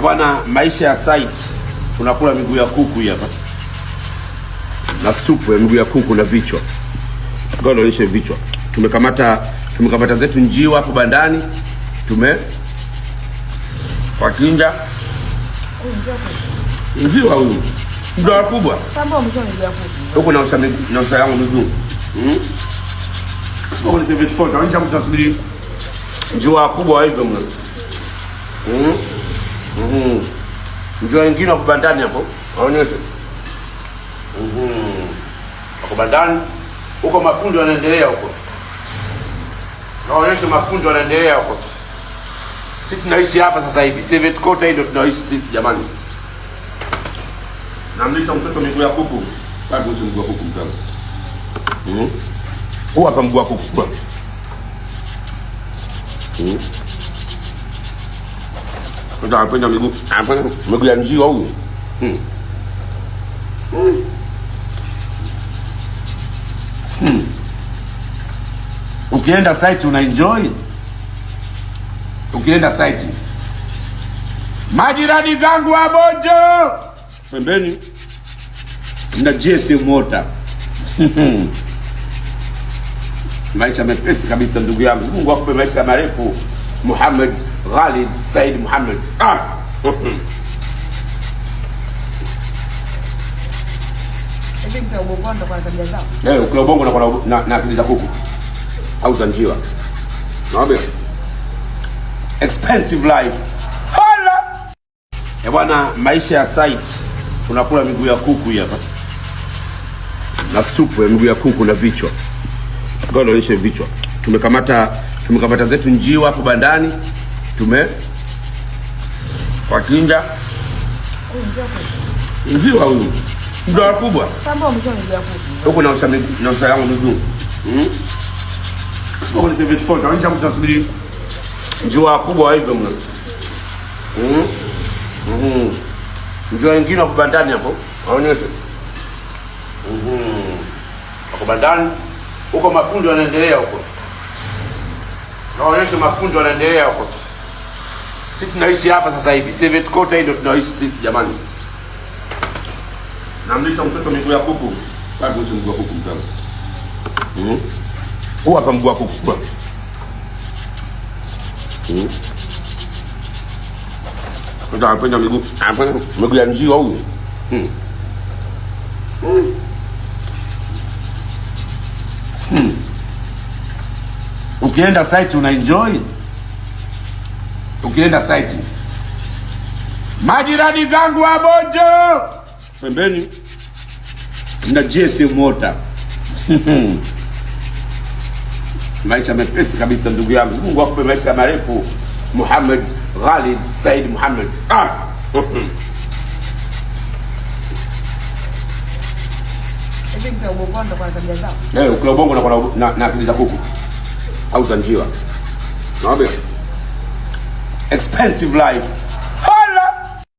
Bwana, maisha ya site tunakula miguu ya kuku hapa na supu ya miguu ya kuku na vichwa. Ngoja nionyeshe vichwa. Tumekamata zetu njiwa hapo bandani. Wachinja njiwa huyu ndio kubwa. Samba mjua miguu ya kuku. Huko na usalama miguu. Huko ni service point. Anaanza kutasubiri njiwa kubwa hivyo mno. Njiwa wengine wako bandani hapo. Waonyeshe. Wako bandani. Huko mafundo yanaendelea huko. Naonyesha mafundo yanaendelea huko. Sisi tunaishi hapa sasa hivi. Sevet Kota hii ndio tunaishi sisi jamani. Namlisha mtoto miguu ya kuku. Bado mguu wa kuku mtamu. Huwa hapa mguu wa kuku. Ndio anapenda miguu ya njiwa huyu. Ukienda site una enjoy. Ukienda site. Majirani zangu wa Bojo. Pembeni na GSM motor. Maisha mepesi kabisa ndugu yangu. Mungu akupe maisha marefu. Muhammad Ghalib Said Muhammad. Hivi kwa ubongo kwa tabia zao. Ukila ubongo na akili za kuku au za njiwa. Naomba expensive life. Hala. Bwana, maisha ya site tunakula miguu ya kuku hapa na supu ya miguu ya kuku na vichwa. Ngoja nionyeshe vichwa. Tumekamata zetu njiwa hapo bandani. Wachinja njiwa huyu ndio kubwa. Samba mjua miguu ya kuku. Huko na usalama miguu. Huko ni service point. Anaanza kutasubiri njiwa kubwa hivyo mno. Njiwa wengine wako bandani hapo. Waonyeshe. Wako bandani. Huko mafundo yanaendelea huko. Naonyesha mafundo yanaendelea huko. Sisi tunaishi hapa sasa hivi. Sevet Kota hii ndio tunaishi sisi jamani. Namlisha mtoto miguu ya kuku. Bado mguu wa kuku mtamu. Huwa hapa mguu wa kuku. Ndio anapenda miguu ya njiwa huyu. Ukienda site una enjoy. Ukienda site. Majirani zangu wa Bojo. Pembeni na GSM motor. Maisha mepesi kabisa ndugu yangu. Mungu akupe maisha marefu. Muhammad Ghalib Said Muhammad. Hivi kwa ubongo kwa tabia zao. Ukila ubongo na akili za kuku au za njiwa. Naomba expensive life.